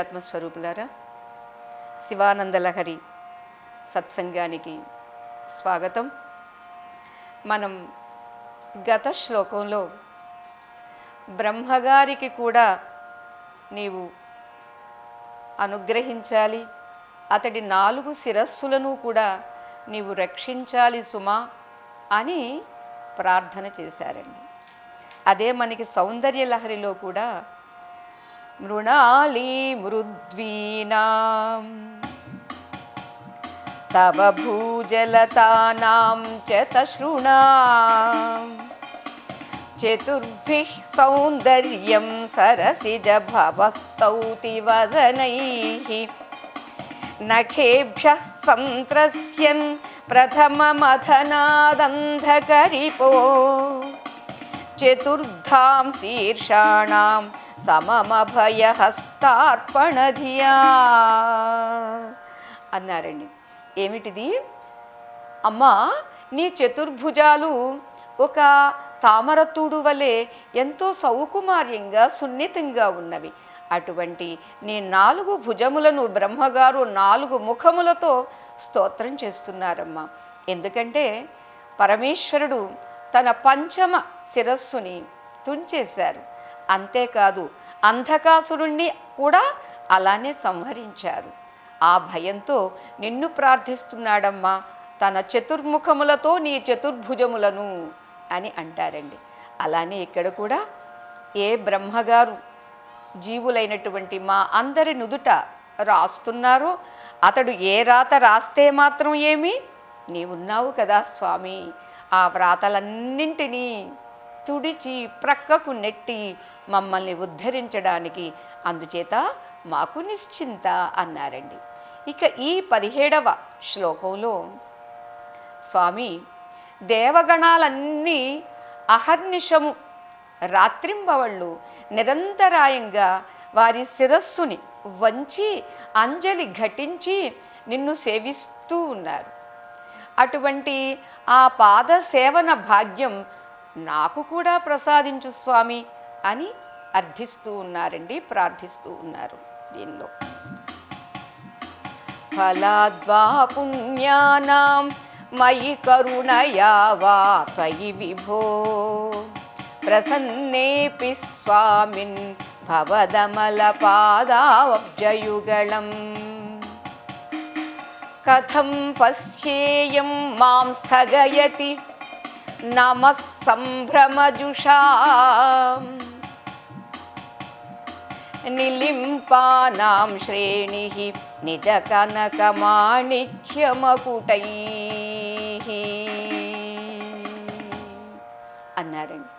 దివ్యాత్మ స్వరూపులారా, శివానందలహరి సత్సంగానికి స్వాగతం. మనం గత శ్లోకంలో బ్రహ్మగారికి కూడా నీవు అనుగ్రహించాలి, అతడి 4 శిరస్సులను కూడా నీవు రక్షించాలి సుమా అని ప్రార్థన చేశారండి. అదే మనకి సౌందర్య లహరిలో కూడా మృణాళీ మృద్వీనాం తవ భూజలతానాం చతశృణాం చతుర్భిః సౌందర్యం సరసిజ భవస్తౌతి వదనైః నఖేభ్యః సంత్రస్యన్ ప్రథమమథనాదంధకరిపో చతుర్ధాం శీర్షాణాం సమమభయహస్తార్పణధియా అన్నారండి. ఏమిటిది? అమ్మా, నీ చతుర్భుజాలు ఒక తామరతూడు వలె ఎంతో సౌకుమార్యంగా సున్నితంగా ఉన్నవి. అటువంటి నీ 4 భుజములను బ్రహ్మగారు 4 ముఖములతో స్తోత్రం చేస్తున్నారమ్మా. ఎందుకంటే పరమేశ్వరుడు తన పంచమ శిరస్సుని తుంచేశారు. అంతేకాదు అంధకాసురుణ్ణి కూడా అలానే సంహరించారు. ఆ భయంతో నిన్ను ప్రార్థిస్తున్నాడమ్మా, తన చతుర్ముఖములతో నీ చతుర్భుజములను అని అంటారండి. అలానే ఇక్కడ కూడా ఏ బ్రహ్మగారు జీవులైనటువంటి మా అందరి నుదుట రాస్తున్నారో అతడు ఏ రాత రాస్తే మాత్రం ఏమి, నీవున్నావు కదా స్వామి, ఆ వ్రాతలన్నింటినీ తుడిచి ప్రక్కకు నెట్టి మమ్మల్ని ఉద్ధరించడానికి, అందుచేత మాకు నిశ్చింత అన్నారండి. ఇక ఈ 17వ శ్లోకంలో స్వామి దేవగణాలన్నీ అహర్నిశము రాత్రింబవళ్ళు నిరంతరాయంగా వారి శిరస్సుని వంచి అంజలి ఘటించి నిన్ను సేవిస్తూ ఉన్నారు. అటువంటి ఆ పాద సేవన భాగ్యం నాకు కూడా ప్రసాదించు స్వామి అని అర్థిస్తూ ఉన్నారండి, ప్రార్థిస్తూ ఉన్నారు. దీనిలో ఫలాద్వా పుణ్యానాం మయి కరుణయా వా త్వయి విభో ప్రసన్నేపి స్వామిన్ భవదమల పాదాబ్జయుగళం కథం పశ్యేయం మాం స్థగయతి నమః సంభ్రమజుషా నిలింపానాం శ్రేణిః నిజ కనకమాణిక్యమకుటైః అన్నారండి.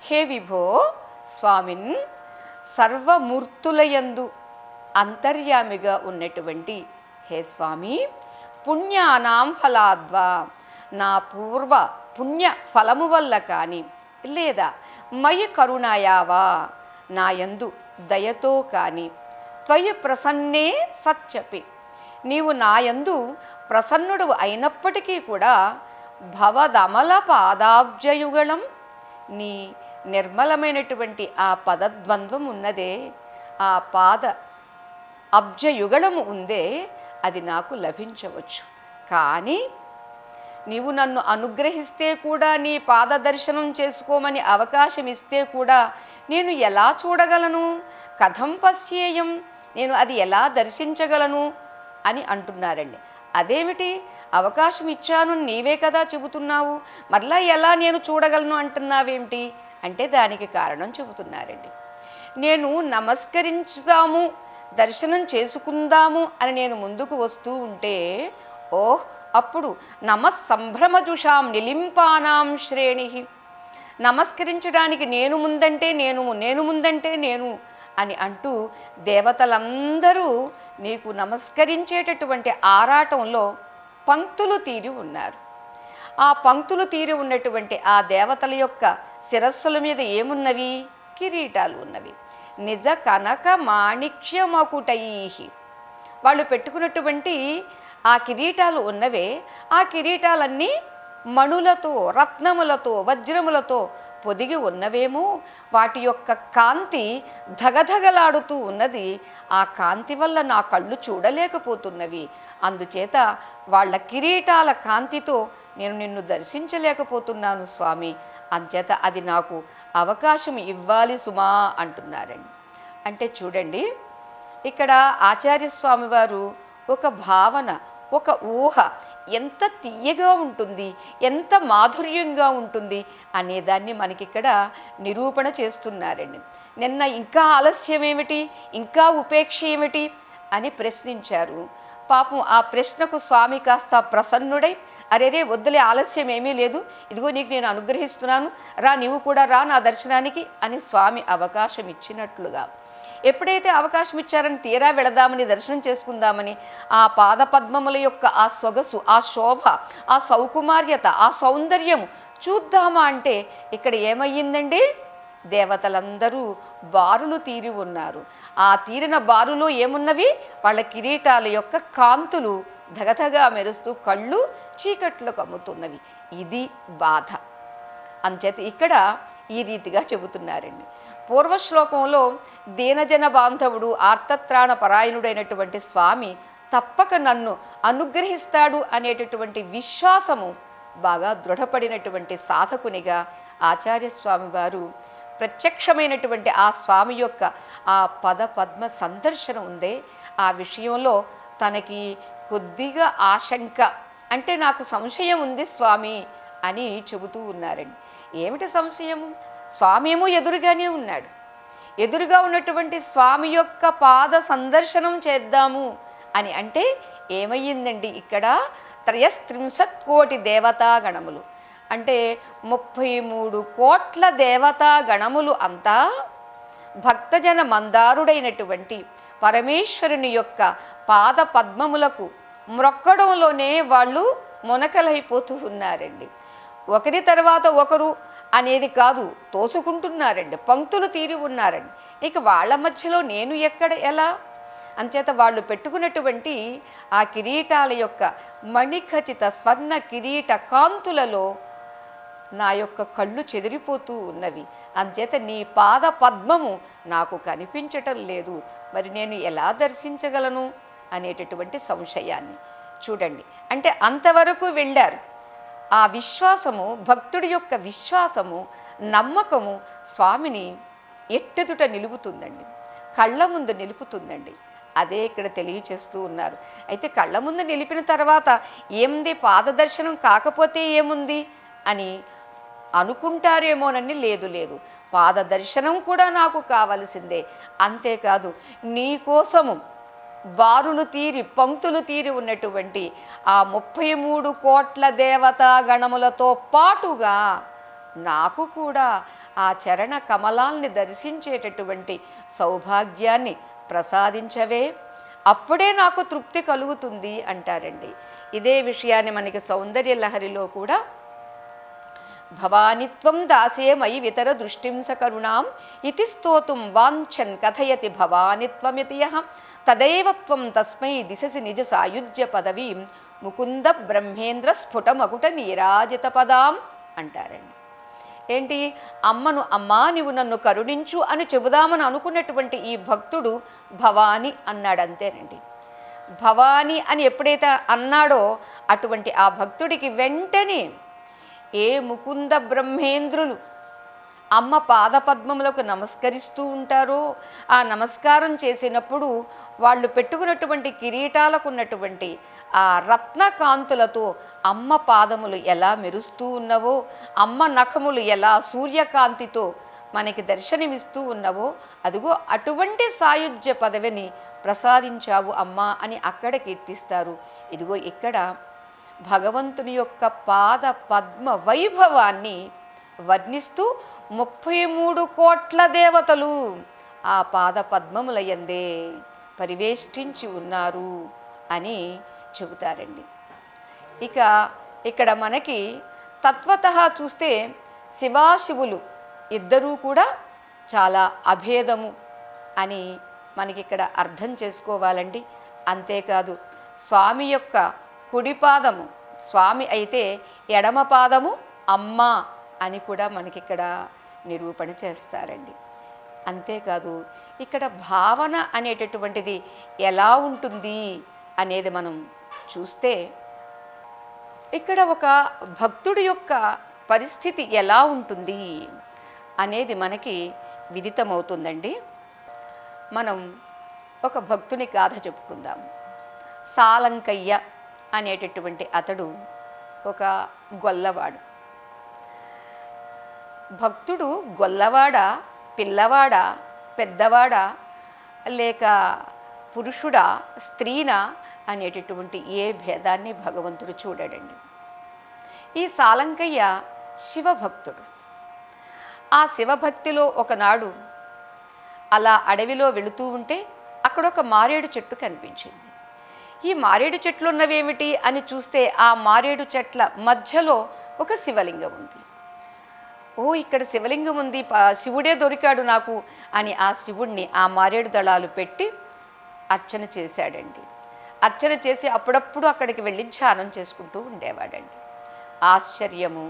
హే విభో స్వామిన్, సర్వమూర్తులయందు అంతర్యామిగా ఉన్నటువంటి హే స్వామి, పుణ్యానాం ఫలాద్వా, నా పూర్వ పుణ్య ఫలము వల్ల కానీ లేదా మయి కరుణాయావా, నాయందు దయతో కానీ త్వయి ప్రసన్నే సత్యపి, నీవు నాయందు ప్రసన్నుడు అయినప్పటికీ కూడా భవదమల పాదాబ్జయుగళం, నీ నిర్మలమైనటువంటి ఆ పదద్వంద్వం ఉన్నదే, ఆ పాద అబ్జయుగళము ఉందే, అది నాకు లభించవచ్చు. కానీ నీవు నన్ను అనుగ్రహిస్తే కూడా, నీ పాద దర్శనం చేసుకోమని అవకాశం ఇస్తే కూడా నేను ఎలా చూడగలను? కథం పశ్యేయం, నేను అది ఎలా దర్శించగలను అని అంటున్నారండి. అదేమిటి, అవకాశం ఇచ్చాను నీవే కదా చెబుతున్నావు, మరలా ఎలా నేను చూడగలను అంటున్నావేమిటి అంటే దానికి కారణం చెబుతున్నారండి. నేను నమస్కరించుదాము, దర్శనం చేసుకుందాము అని నేను ముందుకు వస్తూ ఉంటే, ఓహ్ అప్పుడు నమః సంభ్రమజుషాం నిలింపానాం శ్రేణి, నమస్కరించడానికి నేను ముందంటే నేను, నేను ముందంటే నేను అని అంటూ దేవతలందరూ నీకు నమస్కరించేటటువంటి ఆరాటంలో పంక్తులు తీరి ఉన్నారు. ఆ పంక్తులు తీరి ఉన్నటువంటి ఆ దేవతల యొక్క శిరస్సుల మీద ఏమున్నవి? కిరీటాలు ఉన్నవి. నిజ కనక మాణిక్యమకుటైః, వాళ్ళు పెట్టుకున్నటువంటి ఆ కిరీటాలు ఉన్నవే, ఆ కిరీటాలన్నీ మణులతో, రత్నములతో, వజ్రములతో పొదిగి ఉన్నవేమో, వాటి యొక్క కాంతి ధగధగలాడుతూ ఉన్నది. ఆ కాంతి వల్ల నా కళ్ళు చూడలేకపోతున్నవి. అందుచేత వాళ్ళ కిరీటాల కాంతితో నేను నిన్ను దర్శించలేకపోతున్నాను స్వామి. అంచేత అది నాకు అవకాశం ఇవ్వాలి సుమా అంటున్నారండి. అంటే చూడండి, ఇక్కడ ఆచార్యస్వామి వారు ఒక భావన, ఒక ఊహ ఎంత తీయగా ఉంటుంది, ఎంత మాధుర్యంగా ఉంటుంది అనేదాన్ని మనకిక్కడ నిరూపణ చేస్తున్నారండి. నిన్న ఇంకా ఆలస్యం ఏమిటి, ఇంకా ఉపేక్ష ఏమిటి అని ప్రశ్నించారు. పాపం ఆ ప్రశ్నకు స్వామి కాస్త ప్రసన్నుడై, అరేరే వద్దులే, ఆలస్యం ఏమీ లేదు, ఇదిగో నీకు నేను అనుగ్రహిస్తున్నాను, రా, నీవు కూడా రా నా దర్శనానికి అని స్వామి అవకాశం ఇచ్చినట్లుగా, ఎప్పుడైతే అవకాశం ఇచ్చారని తీరా వెళదామని, దర్శనం చేసుకుందామని, ఆ పాదపద్మముల యొక్క ఆ సొగసు, ఆ శోభ, ఆ సౌకుమార్యత, ఆ సౌందర్యము చూద్దామా అంటే ఇక్కడ ఏమయ్యిందండి? దేవతలందరూ బారులు తీరి ఉన్నారు. ఆ తీరిన బారులో ఏమున్నవి? వాళ్ళ కిరీటాల యొక్క కాంతులు ధగధగా మెరుస్తూ కళ్ళు చీకట్లు కమ్ముతున్నవి. ఇది బాధ. అంచేత ఇక్కడ ఈ రీతిగా చెబుతున్నారండి. పూర్వశ్లోకంలో దీనజన బాంధవుడు, ఆర్తత్రాణ పరాయణుడైనటువంటి స్వామి తప్పక నన్ను అనుగ్రహిస్తాడు అనేటటువంటి విశ్వాసము బాగా దృఢపడినటువంటి సాధకునిగా ఆచార్యస్వామి వారు ప్రత్యక్షమైనటువంటి ఆ స్వామి యొక్క ఆ పద పద్మ సందర్శనం ఉందే, ఆ విషయంలో తనకి కొద్దిగా ఆశంక, అంటే నాకు సంశయం ఉంది స్వామి అని చెబుతూ ఉన్నారండి. ఏమిటి సంశయము? స్వామి ఏమో ఎదురుగానే ఉన్నాడు. ఎదురుగా ఉన్నటువంటి స్వామి యొక్క పాద సందర్శనం చేద్దాము అని అంటే ఏమయ్యిందండి? ఇక్కడ 33 కోటి దేవతా గణములు, అంటే 33 కోట్ల దేవతా గణములు అంతా భక్తజన మందారుడైనటువంటి పరమేశ్వరుని యొక్క పాద పద్మములకు మ్రొక్కడంలోనే వాళ్ళు మునకలైపోతూ ఉన్నారండి. ఒకరి తర్వాత ఒకరు అనేది కాదు, తోసుకుంటున్నారండి, పంక్తులు తీరి ఉన్నారండి. ఇక వాళ్ళ మధ్యలో నేను ఎక్కడ, ఎలా? అంచేత వాళ్ళు పెట్టుకున్నటువంటి ఆ కిరీటాల యొక్క మణిఖచిత స్వర్ణ కిరీట కాంతులలో నా యొక్క కళ్ళు చెదిరిపోతూ ఉన్నవి. అంచేత నీ పాద పద్మము నాకు కనిపించటం లేదు, మరి నేను ఎలా దర్శించగలను అనేటటువంటి సంశయాన్ని చూడండి. అంటే అంతవరకు వెళ్ళారు. ఆ విశ్వాసము, భక్తుడి యొక్క విశ్వాసము, నమ్మకము స్వామిని ఎట్టెదుట నిలుపుతుందండి, కళ్ళ ముందు నిలుపుతుందండి. అదే ఇక్కడ తెలియచేస్తూ ఉన్నారు. అయితే కళ్ళ ముందు నిలిపిన తర్వాత ఏముంది, పాదదర్శనం కాకపోతే ఏముంది అని అనుకుంటారేమోనని, లేదు లేదు, పాదదర్శనం కూడా నాకు కావలసిందే. అంతేకాదు, నీ కోసము బారులు తీరి, పంక్తులు తీరి ఉన్నటువంటి ఆ 33 కోట్ల దేవతా గణములతో పాటుగా నాకు కూడా ఆ చరణ కమలాల్ని దర్శించేటటువంటి సౌభాగ్యాన్ని ప్రసాదించవే, అప్పుడే నాకు తృప్తి కలుగుతుంది అంటారండి. ఇదే విషయాన్ని మనకి సౌందర్య లహరిలో కూడా భవానిత్వం దాసే మయి వితర దృష్టిం సకరుణాం ఇతి స్తోతుం వాంఛన్ కథయతి భవానిత్వమితి యః తదైవత్వం తస్మై దిశసి నిజ సాయుజ్య పదవీం ముకుంద బ్రహ్మేంద్ర స్ఫుటమకుట నీరాజిత పదాం అంటారండి. ఏంటి? అమ్మను, అమ్మా నీవు నన్ను కరుణించు అని చెబుదామని అనుకున్నటువంటి ఈ భక్తుడు భవాని అన్నాడు, అంతేనండి. భవాని అని ఎప్పుడైతే అన్నాడో అటువంటి ఆ భక్తుడికి వెంటనే ఏ ముకుంద బ్రహ్మేంద్రులు అమ్మ పాదపద్మములకు నమస్కరిస్తూ ఉంటారో ఆ నమస్కారం చేసినప్పుడు వాళ్ళు పెట్టుకున్నటువంటి కిరీటాలకు ఉన్నటువంటి ఆ రత్నకాంతులతో అమ్మ పాదములు ఎలా మెరుస్తూ ఉన్నవో, అమ్మ నఖములు ఎలా సూర్యకాంతితో మనకి దర్శనమిస్తూ ఉన్నవో, అదిగో అటువంటి సాయుజ్య పదవిని ప్రసాదించావు అమ్మా అని అక్కడ కీర్తిస్తారు. ఇదిగో ఇక్కడ భగవంతుని యొక్క పాద పద్మ వైభవాన్ని వర్ణిస్తూ 33 కోట్ల దేవతలు ఆ పాద పద్మముల యందే పరివేష్టించి ఉన్నారు అని చెబుతారండి. ఇక ఇక్కడ మనకి తత్వతః చూస్తే శివాశివులు ఇద్దరూ కూడా చాలా అభేదము అని మనకి ఇక్కడ అర్థం చేసుకోవాలండి. అంతేకాదు, స్వామి యొక్క కుడి పాదము స్వామి అయితే, ఎడమ పాదము అమ్మ అని కూడా మనకిక్కడ నిరూపణ చేస్తారండి. అంతేకాదు ఇక్కడ భావన అనేటటువంటిది ఎలా ఉంటుంది అనేది మనం చూస్తే, ఇక్కడ ఒక భక్తుడి యొక్క పరిస్థితి ఎలా ఉంటుంది అనేది మనకి విదితమవుతుందండి. మనం ఒక భక్తుని గాథ చెప్పుకుందాం. సాలంకయ్య అనేటటువంటి అతడు ఒక గొల్లవాడు. భక్తుడు గొల్లవాడ, పిల్లవాడ, పెద్దవాడ, లేక పురుషుడా, స్త్రీనా అనేటటువంటి ఏ భేదాన్ని భగవంతుడు చూడడండి. ఈ సాలంకయ్య శివభక్తుడు. ఆ శివభక్తిలో ఒకనాడు అలా అడవిలో వెళుతూ ఉంటే అక్కడ ఒక మారేడు చెట్టు కనిపించింది. ఈ మారేడు చెట్లు ఉన్నవేమిటి అని చూస్తే ఆ మారేడు చెట్ల మధ్యలో ఒక శివలింగం ఉంది. ఓ, ఇక్కడ శివలింగం ఉంది, శివుడే దొరికాడు నాకు అని ఆ శివుణ్ణి ఆ మారేడు దళాలు పెట్టి అర్చన చేశాడండి. అర్చన చేసి అప్పుడప్పుడు అక్కడికి వెళ్ళి ధ్యానం చేసుకుంటూ ఉండేవాడండి. ఆశ్చర్యము,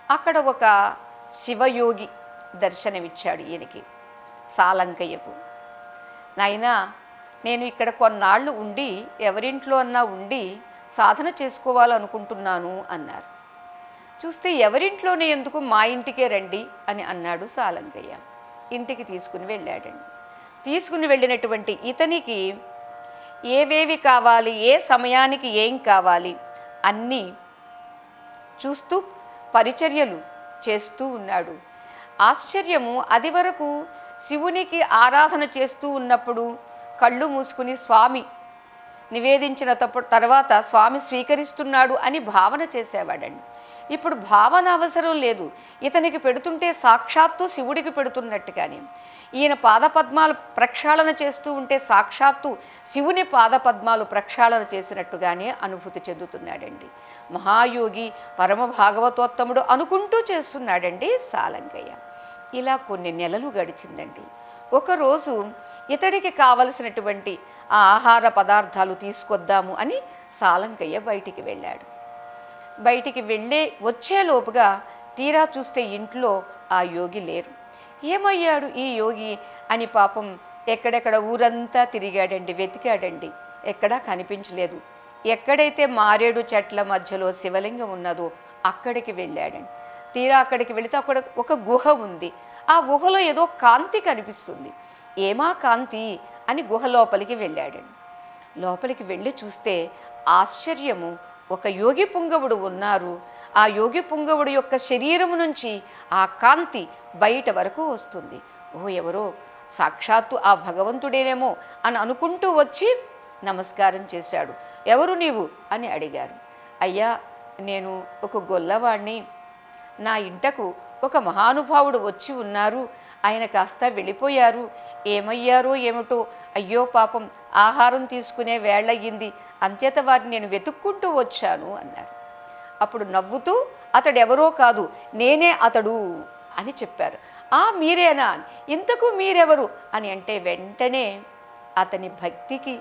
అక్కడ ఒక శివయోగి దర్శనమిచ్చాడు ఈయనకి, సాలంకయ్యకు. నాయనా, నేను ఇక్కడ కొన్నాళ్ళు ఉండి ఎవరింట్లో అన్నా ఉండి సాధన చేసుకోవాలనుకుంటున్నాను అన్నారు. చూస్తే ఎవరింట్లోనే ఎందుకు, మా ఇంటికే రండి అని అన్నాడు సాలంకయ్య. ఇంటికి తీసుకుని వెళ్ళాడండి. తీసుకుని వెళ్ళినటువంటి ఇతనికి ఏవేవి కావాలి, ఏ సమయానికి ఏం కావాలి అన్నీ చూస్తూ పరిచర్యలు చేస్తూ ఉన్నాడు. ఆశ్చర్యము, అది వరకు శివునికి ఆరాధన చేస్తూ ఉన్నప్పుడు కళ్ళు మూసుకుని స్వామి నివేదించిన తర్వాత స్వామి స్వీకరిస్తున్నాడు అని భావన చేసేవాడండి. ఇప్పుడు భావన అవసరం లేదు. ఇతనికి పెడుతుంటే సాక్షాత్తు శివుడికి పెడుతున్నట్టు. కానీ ఈయన పాదపద్మాలు ప్రక్షాళన చేస్తూ ఉంటే సాక్షాత్తు శివుని పాదపద్మాలు ప్రక్షాళన చేసినట్టుగానే అనుభూతి చెందుతున్నాడండి. మహాయోగి, పరమ భాగవతోత్తముడు అనుకుంటూ చేస్తున్నాడండి సాలంకయ్య. ఇలా కొన్ని నెలలు గడిచిందండి. ఒకరోజు ఇతడికి కావలసినటువంటి ఆ ఆహార పదార్థాలు తీసుకొద్దాము అని సాలంకయ్య బయటికి వెళ్ళాడు. బయటికి వచ్చేలోపుగా తీరా చూస్తే ఇంట్లో ఆ యోగి లేరు. ఏమయ్యాడు ఈ యోగి అని పాపం ఎక్కడెక్కడ ఊరంతా తిరిగాడండి, వెతికాడండి, ఎక్కడా కనిపించలేదు. ఎక్కడైతే మారేడు చెట్ల మధ్యలో శివలింగం ఉన్నదో అక్కడికి వెళ్ళాడండి. తీరా అక్కడికి వెళితే అక్కడ ఒక గుహ ఉంది. ఆ గుహలో ఏదో కాంతి కనిపిస్తుంది. ఏమా కాంతి అని గుహ లోపలికి వెళ్ళాడండి. లోపలికి వెళ్ళి చూస్తే ఆశ్చర్యము, ఒక యోగి పుంగవుడు ఉన్నారు. ఆ యోగి పుంగవుడు యొక్క శరీరము నుంచి ఆ కాంతి బయట వరకు వస్తుంది. ఓ, ఎవరో సాక్షాత్తు ఆ భగవంతుడేనేమో అని అనుకుంటూ వచ్చి నమస్కారం చేశాడు. ఎవరు నీవు అని అడిగారు. అయ్యా, నేను ఒక గొల్లవాణ్ణి. నా ఇంటకు ఒక మహానుభావుడు వచ్చి ఉన్నారు. ఆయన కాస్త వెళ్ళిపోయారు. ఏమయ్యారో ఏమిటో, అయ్యో పాపం, ఆహారం తీసుకునే వేళయ్యింది, అంచేత వారిని నేను వెతుక్కుంటూ వచ్చాను అన్నారు. అప్పుడు నవ్వుతూ, అతడెవరో కాదు, నేనే అతడు అని చెప్పారు. మీరేనా? ఇంతకు మీరెవరు అని అంటే వెంటనే అతని భక్తికి,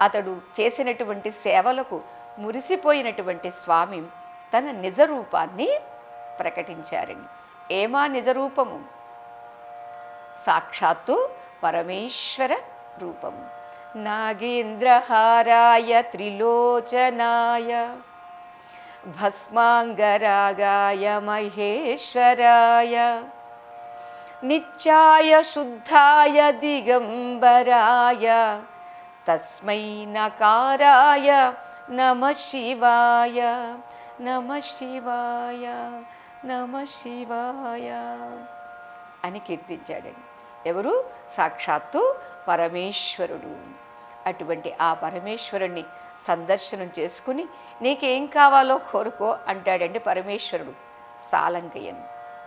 అతడు చేసినటువంటి సేవలకు మురిసిపోయినటువంటి స్వామి తన నిజరూపాన్ని ప్రకటించారండి. ఏమా నిజరూపము? సాక్షాత్తు పరమేశ్వర రూపము. నాగేంద్రహారాయ త్రిలోచనాయ భస్మాంగరాగాయ మహేశ్వరాయ నిత్యాయ శుద్ధాయ దిగంబరాయ తస్మై నకారాయ నమః శివాయ నమః శివాయ నమః శివాయ అని కీర్తించాడండి. ఎవరు? సాక్షాత్తు పరమేశ్వరుడు. అటువంటి ఆ పరమేశ్వరుణ్ణి సందర్శనం చేసుకుని నీకేం కావాలో కోరుకో అంటాడండి పరమేశ్వరుడు సాలంకయ్యను.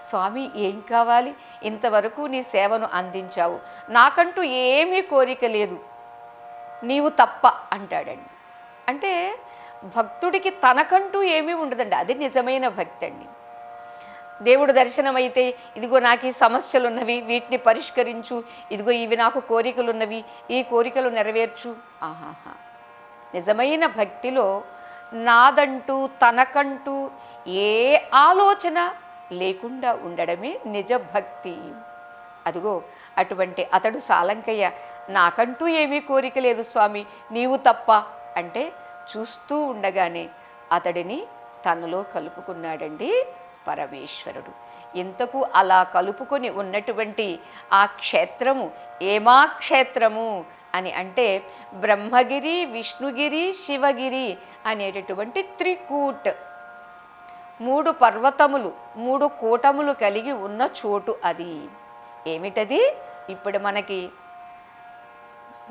స్వామి, ఏం కావాలి? ఇంతవరకు నీ సేవను అందించావు, నాకంటూ ఏమీ కోరిక లేదు, నీవు తప్ప అంటాడండి. అంటే భక్తుడికి తనకంటూ ఏమీ ఉండదండి. అది నిజమైన భక్తి అండి. దేవుడు దర్శనమైతే, ఇదిగో నాకు ఈ సమస్యలు ఉన్నవి, వీటిని పరిష్కరించు, ఇదిగో ఇవి నాకు కోరికలు ఉన్నవి, ఈ కోరికలు నెరవేర్చు. ఆహాహా, నిజమైన భక్తిలో నాదంటూ తనకంటూ ఏ ఆలోచన లేకుండా ఉండడమే నిజ భక్తి. అదిగో అటువంటి అతడు సాలంకయ్య, నాకంటూ ఏమీ కోరిక లేదు స్వామి, నీవు తప్ప అంటే చూస్తూ ఉండగానే అతడిని తనలో కలుపుకున్నాడండి పరమేశ్వరుడు. ఇంతకు అలా కలుపుకొని ఉన్నటువంటి ఆ క్షేత్రము ఏమా క్షేత్రము అని అంటే బ్రహ్మగిరి, విష్ణుగిరి, శివగిరి అనేటటువంటి త్రికూట్, 3 పర్వతములు 3 కూటములు కలిగి ఉన్న చోటు అది. ఏమిటది? ఇప్పుడు మనకి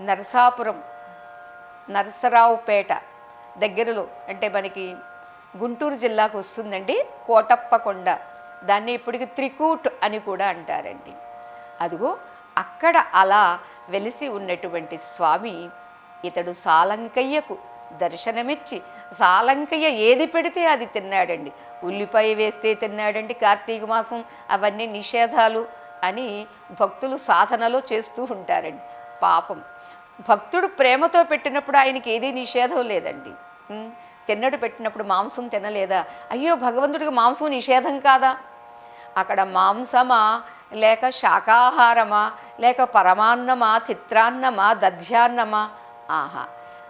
నరసాపురం, నరసరావుపేట దగ్గరలో, అంటే మనకి గుంటూరు జిల్లాకు వస్తుందండి కోటప్పకొండ. దాన్ని ఇప్పటికి త్రికూట్ అని కూడా అంటారండి. అదిగో అక్కడ అలా వెలిసి ఉన్నటువంటి స్వామి ఇతడు సాలంకయ్యకు దర్శనమిచ్చి, సాలంకయ్య ఏది పెడితే అది తిన్నాడండి. ఉల్లిపాయ వేస్తే తిన్నాడండి. కార్తీక మాసం అవన్నీ నిషేధాలు అని భక్తులు సాధనలో చేస్తూ ఉంటారండి. పాపం భక్తుడు ప్రేమతో పెట్టినప్పుడు ఆయనకి ఏదీ నిషేధం లేదండి. తిన్నడు పెట్టినప్పుడు మాంసం తినలేదా? అయ్యో భగవంతుడికి మాంసం నిషేధం కాదా? అక్కడ మాంసమా లేక శాకాహారమా లేక పరమాన్నమా చిత్రాన్నమా దధ్యాన్నమా? ఆహా,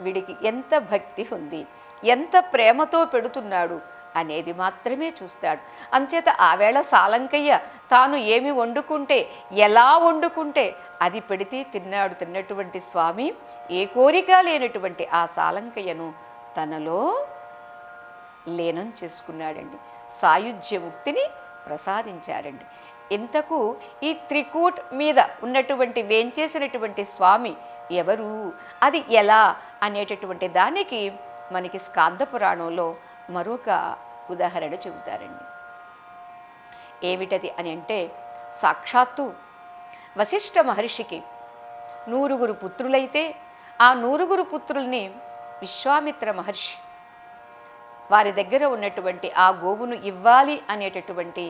వీడికి ఎంత భక్తి ఉంది, ఎంత ప్రేమతో పెడుతున్నాడు అనేది మాత్రమే చూస్తాడు. అంచేత ఆవేళ సాలంకయ్య తాను ఏమి వండుకుంటే, ఎలా వండుకుంటే అది పెడితే తిన్నాడు. తిన్నటువంటి స్వామి ఏ కోరిక లేనటువంటి ఆ సాలంకయ్యను తనలో లీనం చేసుకున్నాడండి. సాయుధ్యముక్తిని ప్రసాదించారండి. ఇంతకు ఈ త్రికూట్ మీద ఉన్నటువంటి వేంచేసినటువంటి స్వామి ఎవరు, అది ఎలా అనేటటువంటి దానికి మనకి స్కాంద పురాణంలో మరొక ఉదాహరణ చెబుతారండి. ఏమిటది అని అంటే, సాక్షాత్తు వశిష్ఠ మహర్షికి 9 పుత్రులైతే ఆ 9 పుత్రుల్ని విశ్వామిత్ర మహర్షి వారి దగ్గర ఉన్నటువంటి ఆ గోవును ఇవ్వాలి అనేటటువంటి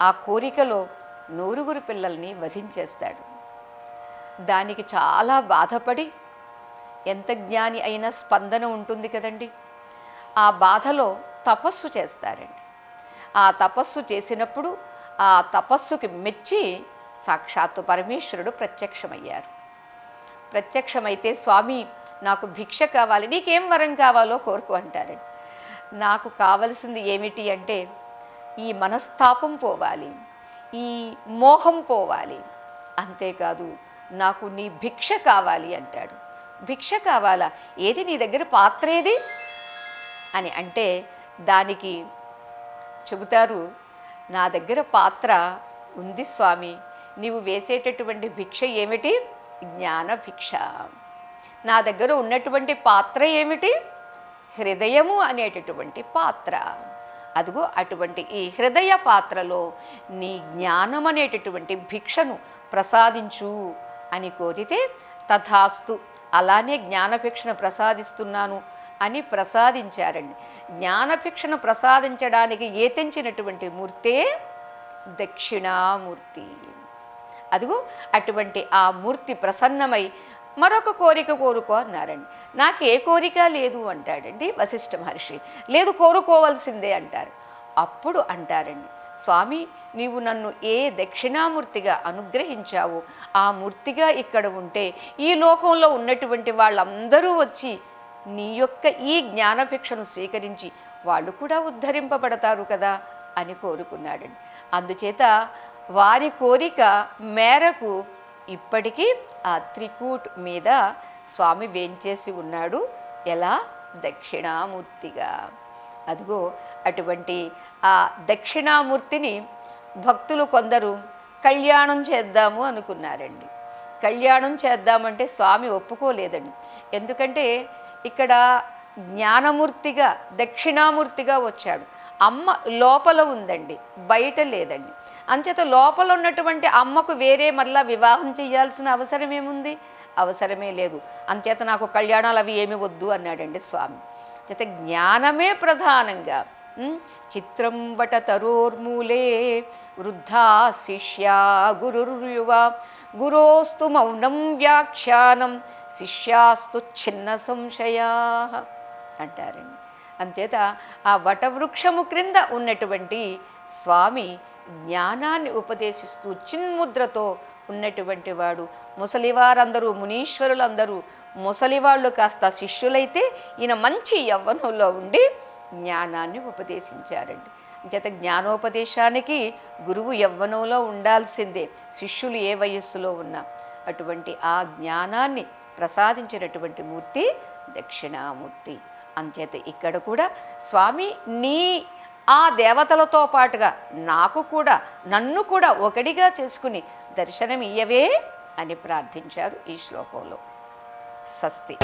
ఆ కోరికలో 9 పిల్లల్ని వధించేస్తాడు. దానికి చాలా బాధపడి, ఎంత జ్ఞాని అయినా స్పందన ఉంటుంది కదండి, ఆ బాధలో తపస్సు చేస్తారండి. ఆ తపస్సు చేసినప్పుడు ఆ తపస్సుకి మెచ్చి సాక్షాత్తు పరమేశ్వరుడు ప్రత్యక్షమయ్యారు. ప్రత్యక్షమైతే, స్వామి నాకు భిక్ష కావాలి, నీకేం వరం కావాలో కోరుకో అంటారండి. నాకు కావలసింది ఏమిటి అంటే, ఈ మనస్తాపం పోవాలి, ఈ మోహం పోవాలి, అంతేకాదు నాకు నీ భిక్ష కావాలి అంటాడు. భిక్ష కావాలా? ఏది నీ దగ్గర పాత్ర ఏది అని అంటే, దానికి చెబుతారు, నా దగ్గర పాత్ర ఉంది స్వామి, నీవు వేసేటటువంటి భిక్ష ఏమిటి? జ్ఞాన భిక్ష. నా దగ్గర ఉన్నటువంటి పాత్ర ఏమిటి? హృదయము అనేటటువంటి పాత్ర. అదిగో అటువంటి ఈ హృదయ పాత్రలో నీ జ్ఞానం అనేటటువంటి భిక్షను ప్రసాదించు అని కోరితే, తథాస్తు అలానే జ్ఞానభిక్షను ప్రసాదిస్తున్నాను అని ప్రసాదించారండి. జ్ఞానభిక్షను ప్రసాదించడానికి ఏతించినటువంటి మూర్తే దక్షిణామూర్తి. అదిగో అటువంటి ఆ మూర్తి ప్రసన్నమై మరొక కోరిక కోరుకో అన్నారండి. నాకు ఏ కోరిక లేదు అంటాడండి వశిష్ఠ మహర్షి. లేదు, కోరుకోవాల్సిందే అంటారు. అప్పుడు అంటారండి, స్వామి నీవు నన్ను ఏ దక్షిణామూర్తిగా అనుగ్రహించావో ఆ మూర్తిగా ఇక్కడ ఉంటే ఈ లోకంలో ఉన్నటువంటి వాళ్ళందరూ వచ్చి నీ యొక్క ఈ జ్ఞానభిక్షను స్వీకరించి వాళ్ళు కూడా ఉద్ధరింపబడతారు కదా అని కోరుకున్నాడండి. అందుచేత వారి కోరిక మేరకు ఇప్పటికీ ఆ త్రికూట్ మీద స్వామి వేంచేసి ఉన్నాడు. ఎలా? దక్షిణామూర్తిగా. అదిగో అటువంటి ఆ దక్షిణామూర్తిని భక్తులు కొందరు కళ్యాణం చేద్దాము అనుకున్నారండి. కళ్యాణం చేద్దామంటే స్వామి ఒప్పుకోలేదండి. ఎందుకంటే ఇక్కడ జ్ఞానమూర్తిగా దక్షిణామూర్తిగా వచ్చాడు. అమ్మ లోపల ఉందండి, బయట లేదండి. అంచేత లోపల ఉన్నటువంటి అమ్మకు వేరే మళ్ళా వివాహం చేయాల్సిన అవసరం ఏముంది? అవసరమే లేదు. అంచేత నాకు కళ్యాణాలు అవి ఏమి వద్దు అన్నాడండి స్వామి. చేత జ్ఞానమే ప్రధానంగా. చిత్రం వట తరోర్మూలే వృద్ధా శిష్యా గురుర్యువ గురోస్తు మౌనం వ్యాఖ్యానం శిష్యాస్తు చిన్న సంశయా అంటారండి. అంచేత ఆ వటవృక్షము క్రింద ఉన్నటువంటి స్వామి జ్ఞానాన్ని ఉపదేశిస్తూ చిన్ముద్రతో ఉన్నటువంటి వాడు. ముసలివారందరూ, మునీశ్వరులందరూ ముసలివాళ్ళు కాస్త శిష్యులైతే ఈయన మంచి యవ్వనంలో ఉండి జ్ఞానాన్ని ఉపదేశించారండి. చేత జ్ఞానోపదేశానికి గురువు యవ్వనంలో ఉండాల్సిందే, శిష్యులు ఏ వయస్సులో ఉన్నా. అటువంటి ఆ జ్ఞానాన్ని ప్రసాదించినటువంటి మూర్తి దక్షిణామూర్తి. అంచేత ఇక్కడ కూడా స్వామి నీ ఆ దేవతలతో పాటుగా నాకు కూడా, నన్ను కూడా ఒకటిగా చేసుకుని దర్శనం ఇయ్యవే అని ప్రార్థించారు ఈ శ్లోకంలో. స్వస్తి.